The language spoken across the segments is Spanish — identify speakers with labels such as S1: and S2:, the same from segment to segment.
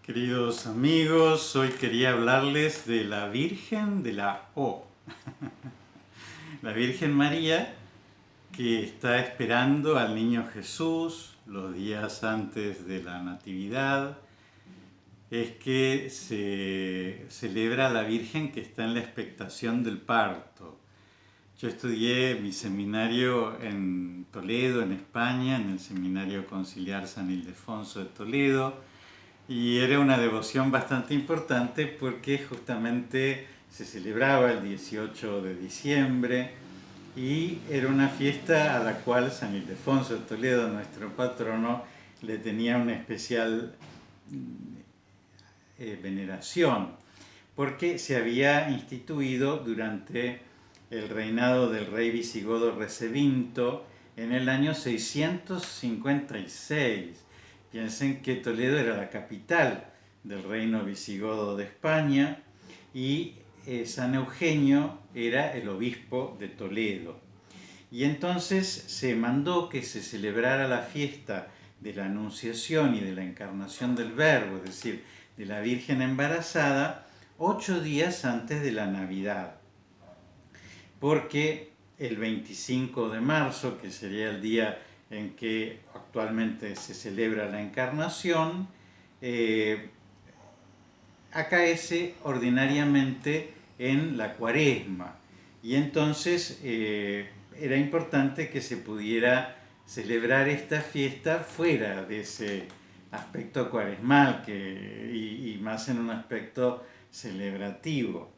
S1: Queridos amigos, hoy quería hablarles de la Virgen de la O, la Virgen María que está esperando al niño Jesús los días antes de la Natividad. Es que se celebra a la Virgen que está en la expectación del parto. Yo estudié mi seminario en Toledo, en España, en el Seminario Conciliar San Ildefonso de Toledo. Y era una devoción bastante importante porque justamente se celebraba el 18 de diciembre y era una fiesta a la cual San Ildefonso de Toledo, nuestro patrono, le tenía una especial veneración porque se había instituido durante el reinado del rey visigodo Recebinto en el año 656. Piensen que Toledo era la capital del reino visigodo de España y San Eugenio era el obispo de Toledo. Y entonces se mandó que se celebrara la fiesta de la Anunciación y de la Encarnación del Verbo, es decir, de la Virgen embarazada, 8 días antes de la Navidad. Porque el 25 de marzo, que sería el día en que actualmente se celebra la Encarnación, acaece ordinariamente en la Cuaresma. Y entonces era importante que se pudiera celebrar esta fiesta fuera de ese aspecto cuaresmal y más en un aspecto celebrativo.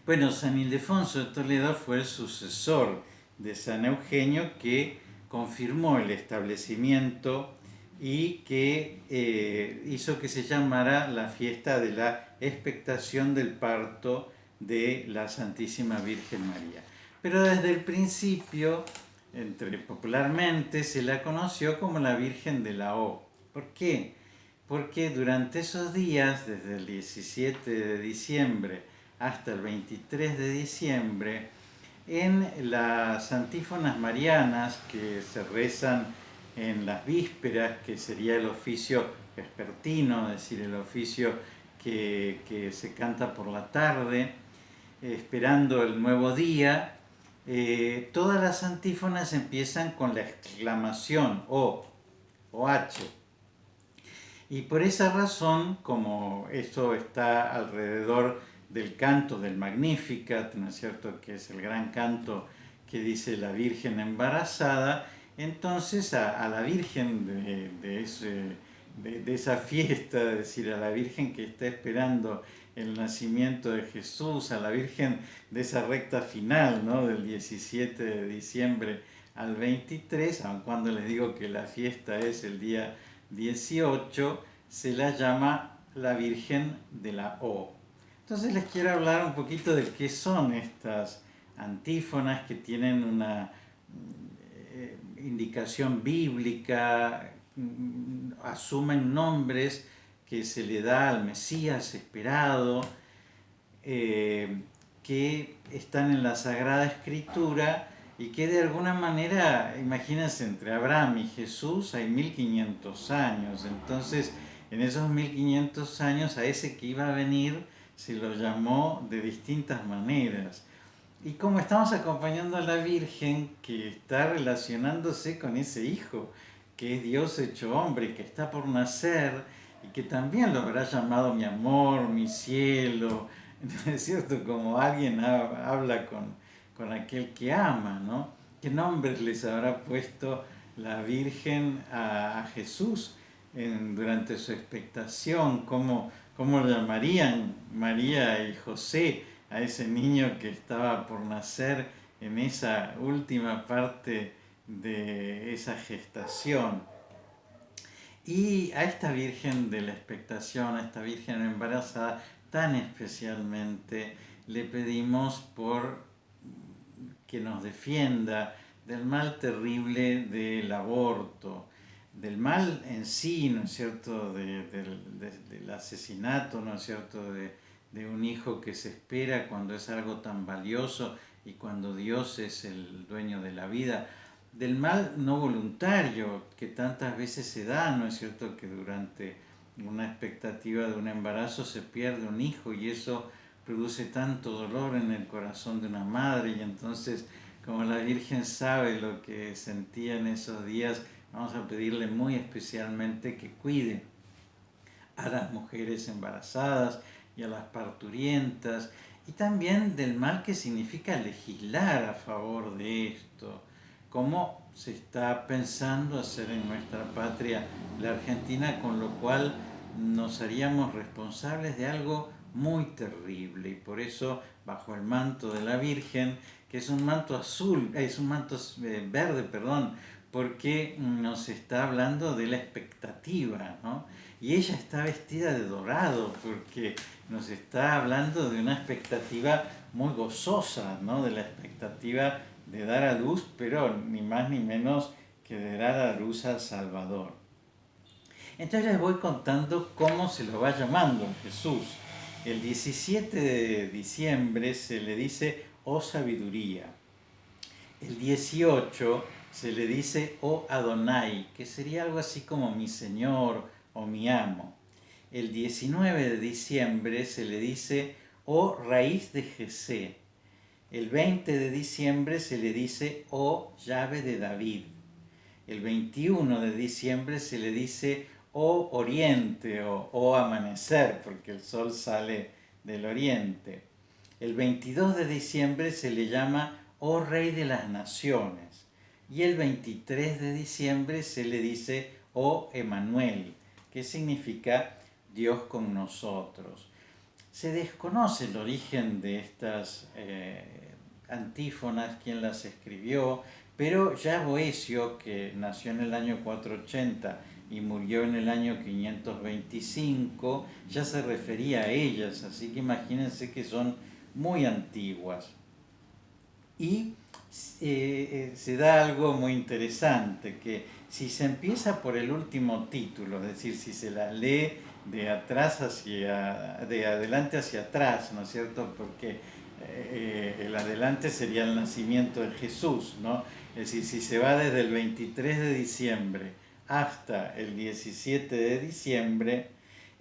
S1: Bueno, San Ildefonso de Toledo fue el sucesor de San Eugenio que confirmó el establecimiento y que hizo que se llamara la fiesta de la expectación del parto de la Santísima Virgen María. Pero desde el principio, popularmente, se la conoció como la Virgen de la O. ¿Por qué? Porque durante esos días, desde el 17 de diciembre hasta el 23 de diciembre, en las antífonas marianas que se rezan en las vísperas, que sería el oficio vespertino, es decir, el oficio que se canta por la tarde, esperando el nuevo día, todas las antífonas empiezan con la exclamación O H. Y por esa razón, como esto está alrededor del canto del Magnificat, ¿no es cierto?, que es el gran canto que dice la Virgen embarazada, entonces a la Virgen de esa fiesta, es decir, a la Virgen que está esperando el nacimiento de Jesús, a la Virgen de esa recta final, ¿no?, del 17 de diciembre al 23, aun cuando les digo que la fiesta es el día 18, se la llama la Virgen de la O. Entonces les quiero hablar un poquito de qué son estas antífonas que tienen una indicación bíblica, asumen nombres que se le da al Mesías esperado, que están en la Sagrada Escritura y que de alguna manera, imagínense, entre Abraham y Jesús hay 1500 años, entonces en esos 1500 años a ese que iba a venir se lo llamó de distintas maneras. Y como estamos acompañando a la Virgen que está relacionándose con ese hijo, que es Dios hecho hombre, que está por nacer y que también lo habrá llamado mi amor, mi cielo, ¿no es cierto? Como alguien habla con aquel que ama, ¿no? ¿Qué nombres les habrá puesto la Virgen a Jesús durante su expectación? ¿Cómo llamarían María y José a ese niño que estaba por nacer en esa última parte de esa gestación? Y a esta Virgen de la expectación, a esta Virgen embarazada, tan especialmente le pedimos por que nos defienda del mal terrible del aborto, del mal en sí, ¿no es cierto?, del asesinato, ¿no es cierto?, de un hijo que se espera cuando es algo tan valioso y cuando Dios es el dueño de la vida, del mal no voluntario que tantas veces se da, ¿no es cierto?, que durante una expectativa de un embarazo, se pierde un hijo y eso produce tanto dolor en el corazón de una madre, y entonces, como la Virgen sabe lo que sentía en esos días, vamos a pedirle muy especialmente que cuide a las mujeres embarazadas y a las parturientas, y también del mal que significa legislar a favor de esto, como se está pensando hacer en nuestra patria, la Argentina, con lo cual nos haríamos responsables de algo muy terrible. Y por eso, bajo el manto de la Virgen, que es un manto azul, es un manto verde, perdón, porque nos está hablando de la expectativa, ¿no? Y ella está vestida de dorado porque nos está hablando de una expectativa muy gozosa, ¿no? De la expectativa de dar a luz, pero ni más ni menos que de dar a luz al Salvador. Entonces les voy contando cómo se lo va llamando Jesús. El 17 de diciembre se le dice, oh sabiduría. El 18 se le dice, oh Adonai, que sería algo así como mi Señor o mi amo. El 19 de diciembre se le dice, oh raíz de Jesé. El 20 de diciembre se le dice, oh llave de David. El 21 de diciembre se le dice, oh oriente o oh amanecer, porque el sol sale del oriente. El 22 de diciembre se le llama, oh rey de las naciones. Y el 23 de diciembre se le dice, oh Emanuel, que significa Dios con nosotros. Se desconoce el origen de estas antífonas, quién las escribió, pero ya Boecio, que nació en el año 480 y murió en el año 525, ya se refería a ellas, así que imagínense que son muy antiguas. Y se da algo muy interesante, que si se empieza por el último título, es decir, si se la lee de adelante hacia atrás, ¿no es cierto? Porque el adelante sería el nacimiento de Jesús, ¿no? Es decir, si se va desde el 23 de diciembre hasta el 17 de diciembre,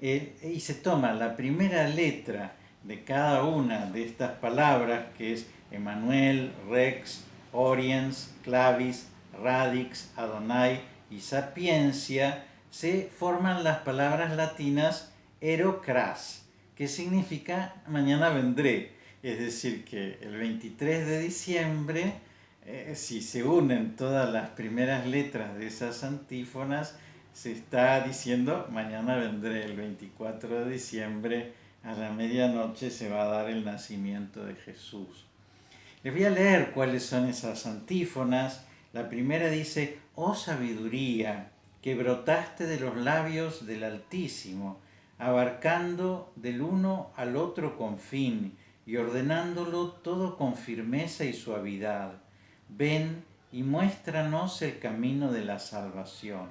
S1: y se toma la primera letra de cada una de estas palabras, que es Emmanuel, Rex, Oriens, Clavis, Radix, Adonai y Sapiencia, se forman las palabras latinas Erocras, que significa mañana vendré. Es decir, que el 23 de diciembre, si se unen todas las primeras letras de esas antífonas, se está diciendo mañana vendré. El 24 de diciembre a la medianoche se va a dar el nacimiento de Jesús. Les voy a leer cuáles son esas antífonas. La primera dice, oh sabiduría, que brotaste de los labios del Altísimo, abarcando del uno al otro confín y ordenándolo todo con firmeza y suavidad. Ven y muéstranos el camino de la salvación.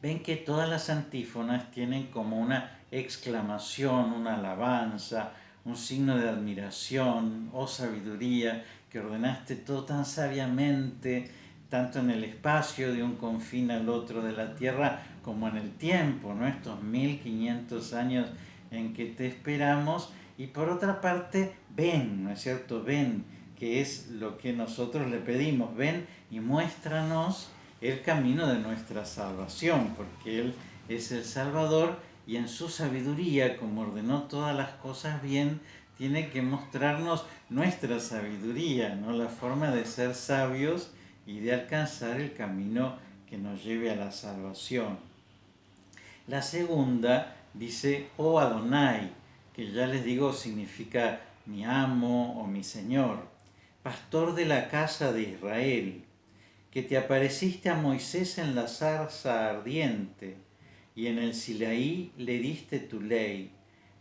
S1: Ven que todas las antífonas tienen como una exclamación, una alabanza, un signo de admiración, oh sabiduría, que ordenaste todo tan sabiamente, tanto en el espacio de un confín al otro de la tierra, como en el tiempo, ¿no? Estos 1500 años en que te esperamos. Y por otra parte, ven, ¿no es cierto? Ven, que es lo que nosotros le pedimos, ven y muéstranos el camino de nuestra salvación, porque Él es el Salvador y en su sabiduría, como ordenó todas las cosas bien, tiene que mostrarnos nuestra sabiduría, ¿no? La forma de ser sabios y de alcanzar el camino que nos lleve a la salvación. La segunda dice, oh Adonai, que ya les digo significa mi amo o mi Señor, pastor de la casa de Israel, que te apareciste a Moisés en la zarza ardiente, y en el Sinaí le diste tu ley.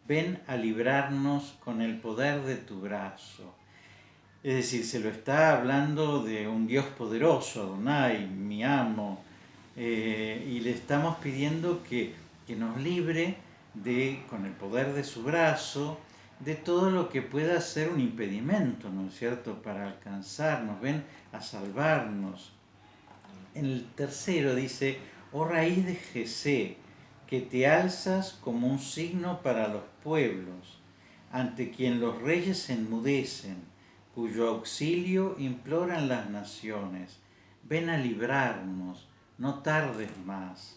S1: Ven a librarnos con el poder de tu brazo. Es decir, se lo está hablando de un Dios poderoso, Adonai, mi amo, y le estamos pidiendo que nos libre con el poder de su brazo, de todo lo que pueda ser un impedimento, ¿no es cierto?, para alcanzarnos. Ven a salvarnos. En el tercero dice, oh raíz de Jesé, que te alzas como un signo para los pueblos, ante quien los reyes se enmudecen, cuyo auxilio imploran las naciones. Ven a librarnos, no tardes más.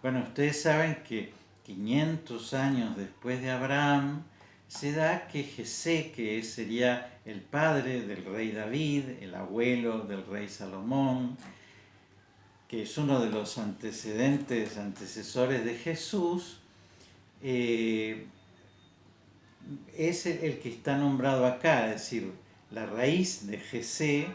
S1: Bueno, ustedes saben que 500 años después de Abraham, se da que Jesé, que sería el padre del rey David, el abuelo del rey Salomón, que es uno de los antecesores de Jesús, es el que está nombrado acá, es decir, la raíz de Jesé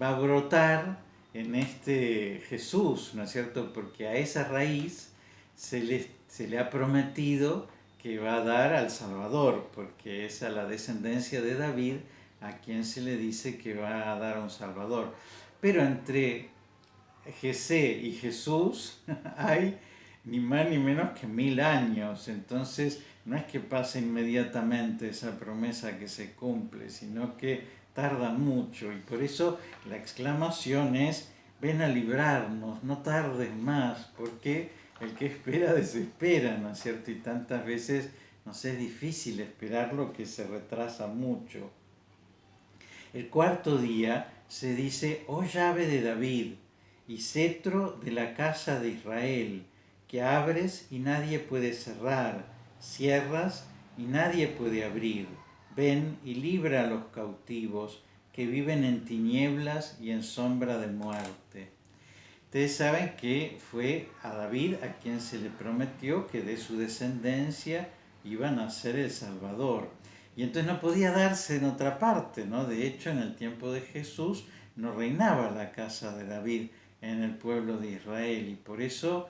S1: va a brotar en este Jesús, ¿no es cierto? Porque a esa raíz se le ha prometido que va a dar al Salvador, porque es a la descendencia de David a quien se le dice que va a dar un Salvador. Pero entre Jesé y Jesús hay ni más ni menos que 1000 años, entonces no es que pase inmediatamente esa promesa que se cumple, sino que tarda mucho, y por eso la exclamación es: ven a librarnos, no tardes más, porque el que espera desespera, ¿no es cierto? Y tantas veces nos es difícil esperar lo que se retrasa mucho. El cuarto día se dice: oh llave de David y cetro de la casa de Israel, que abres y nadie puede cerrar, cierras y nadie puede abrir. Ven y libra a los cautivos que viven en tinieblas y en sombra de muerte. Ustedes saben que fue a David a quien se le prometió que de su descendencia iba a nacer el Salvador. Y entonces no podía darse en otra parte, ¿no? De hecho, en el tiempo de Jesús no reinaba la casa de David en el pueblo de Israel, y por eso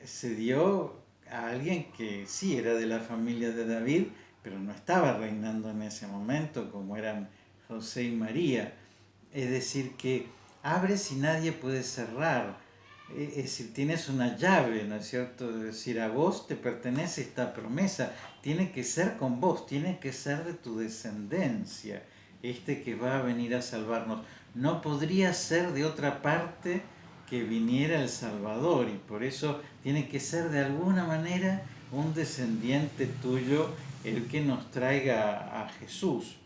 S1: se dio a alguien que sí era de la familia de David, pero no estaba reinando en ese momento como eran José y María. Es decir, que abres y nadie puede cerrar. Es decir, tienes una llave, ¿no es cierto? Es decir, a vos te pertenece esta promesa. Tiene que ser con vos, tiene que ser de tu descendencia, este que va a venir a salvarnos. No podría ser de otra parte que viniera el Salvador, y por eso tiene que ser de alguna manera un descendiente tuyo el que nos traiga a Jesús.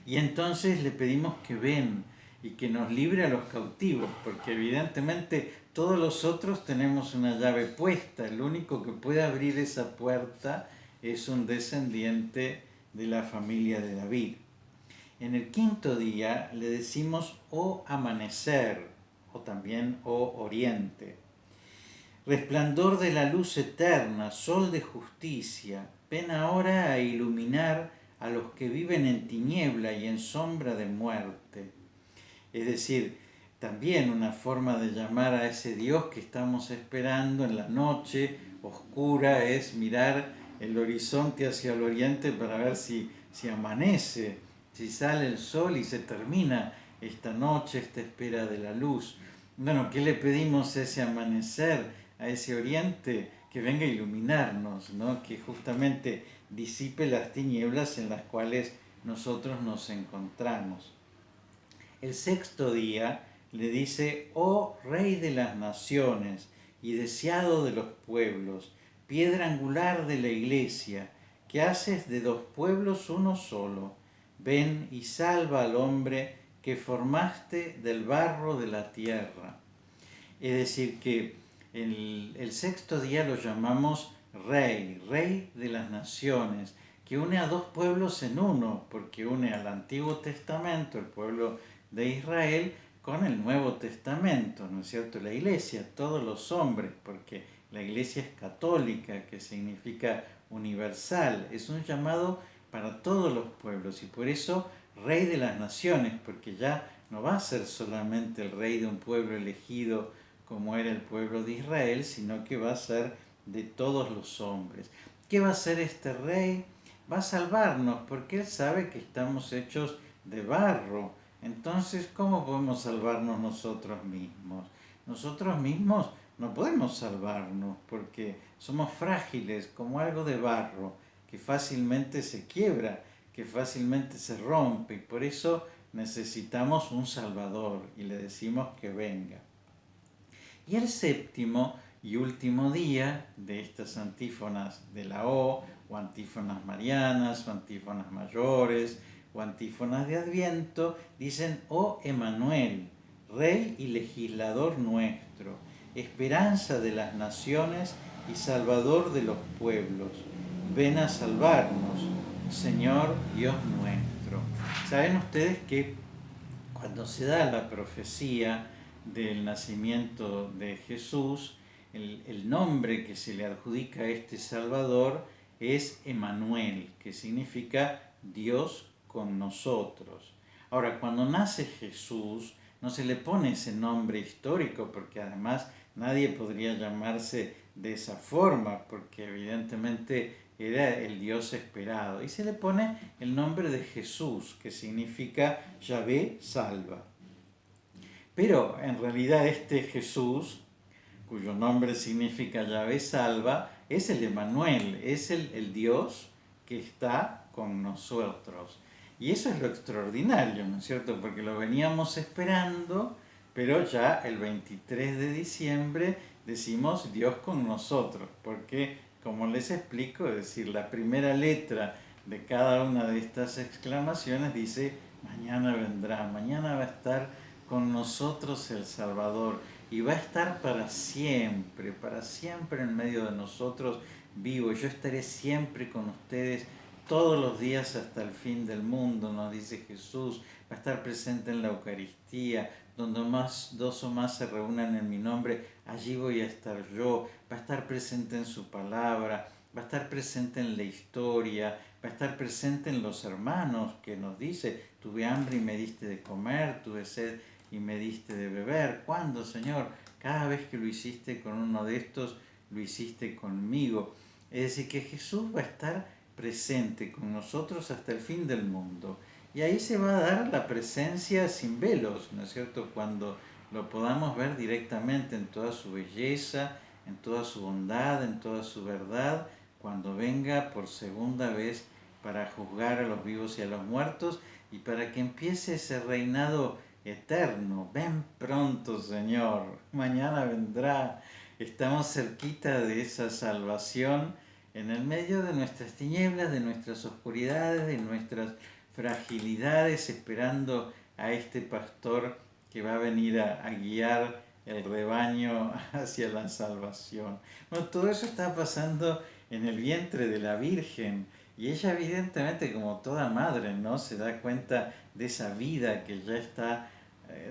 S1: Y entonces le pedimos que ven y que nos libre a los cautivos, porque evidentemente todos los otros tenemos una llave puesta. El único que puede abrir esa puerta es un descendiente de la familia de David. En el quinto día le decimos: oh amanecer, o también oh oriente. Resplandor de la luz eterna, sol de justicia, ven ahora a iluminar a los que viven en tiniebla y en sombra de muerte. Es decir, también una forma de llamar a ese Dios que estamos esperando en la noche oscura es mirar el horizonte hacia el oriente para ver si amanece, si sale el sol y se termina esta noche, esta espera de la luz. Bueno, ¿qué le pedimos a ese amanecer, a ese oriente? Que venga a iluminarnos, ¿no? Que justamente disipe las tinieblas en las cuales nosotros nos encontramos. El sexto día le dice: oh Rey de las naciones y deseado de los pueblos, piedra angular de la iglesia, que haces de dos pueblos uno solo, ven y salva al hombre que formaste del barro de la tierra. Es decir, que el sexto día lo llamamos Rey, Rey de las naciones, que une a dos pueblos en uno, porque une al Antiguo Testamento, el pueblo de Israel, con el Nuevo Testamento, ¿no es cierto? La iglesia, todos los hombres, porque la iglesia es católica, que significa universal, es un llamado para todos los pueblos, y por eso Rey de las naciones, porque ya no va a ser solamente el rey de un pueblo elegido como era el pueblo de Israel, sino que va a ser de todos los hombres. ¿Qué va a hacer este rey? Va a salvarnos, porque él sabe que estamos hechos de barro. Entonces, ¿cómo podemos salvarnos nosotros mismos? Nosotros mismos no podemos salvarnos, porque somos frágiles como algo de barro, que fácilmente se quiebra, que fácilmente se rompe, y por eso necesitamos un Salvador, y le decimos que venga. Y el séptimo y último día de estas antífonas de la o antífonas marianas, o antífonas mayores, o antífonas de Adviento, dicen: oh Emanuel, Rey y legislador nuestro, esperanza de las naciones y Salvador de los pueblos, ven a salvarnos, Señor Dios nuestro. Saben ustedes que cuando se da la profecía del nacimiento de Jesús, el nombre que se le adjudica a este Salvador es Emanuel, que significa Dios con nosotros. Ahora, cuando nace Jesús, no se le pone ese nombre histórico, porque además nadie podría llamarse de esa forma, porque evidentemente era el Dios esperado. Y se le pone el nombre de Jesús, que significa Yahvé salva. Pero en realidad este Jesús, cuyo nombre significa Yahvé salva, es el Emanuel, es el Dios que está con nosotros. Y eso es lo extraordinario, ¿no es cierto? Porque lo veníamos esperando, pero ya el 23 de diciembre decimos Dios con nosotros, porque como les explico, es decir, la primera letra de cada una de estas exclamaciones dice: mañana vendrá, mañana va a estar con nosotros el Salvador y va a estar para siempre en medio de nosotros vivo. Yo estaré siempre con ustedes todos los días hasta el fin del mundo, nos dice Jesús. Va a estar presente en la Eucaristía, donde dos o más se reúnan en mi nombre, allí voy a estar yo. Va a estar presente en su palabra, va a estar presente en la historia, va a estar presente en los hermanos, que nos dice: tuve hambre y me diste de comer, tuve sed y me diste de beber. ¿Cuándo, Señor? Cada vez que lo hiciste con uno de estos, lo hiciste conmigo. Es decir, que Jesús va a estar presente con nosotros hasta el fin del mundo. Y ahí se va a dar la presencia sin velos, ¿no es cierto? Cuando lo podamos ver directamente en toda su belleza, en toda su bondad, en toda su verdad, cuando venga por segunda vez para juzgar a los vivos y a los muertos y para que empiece ese reinado eterno. Ven pronto, Señor, mañana vendrá. Estamos cerquita de esa salvación en el medio de nuestras tinieblas, de nuestras oscuridades, de nuestras fragilidades, esperando a este pastor que va a venir a guiar el rebaño hacia la salvación. Bueno, todo eso está pasando en el vientre de la Virgen, y ella evidentemente, como toda madre, ¿no?, se da cuenta de esa vida que ya está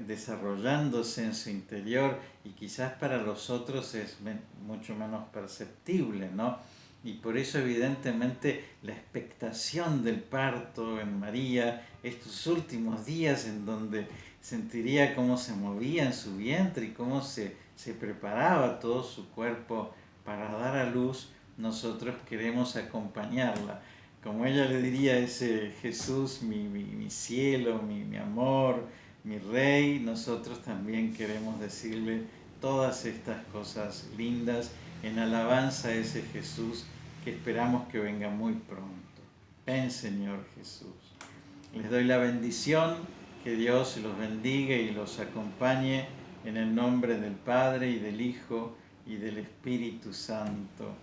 S1: desarrollándose en su interior, y quizás para los otros es mucho menos perceptible, ¿no? Y por eso evidentemente la expectación del parto en María, estos últimos días en donde sentiría cómo se movía en su vientre y cómo se preparaba todo su cuerpo para dar a luz, nosotros queremos acompañarla. Como ella le diría a ese Jesús: mi cielo, mi amor, mi rey, nosotros también queremos decirle todas estas cosas lindas en alabanza a ese Jesús que esperamos que venga muy pronto. Ven, Señor Jesús. Les doy la bendición, que Dios los bendiga y los acompañe en el nombre del Padre y del Hijo y del Espíritu Santo.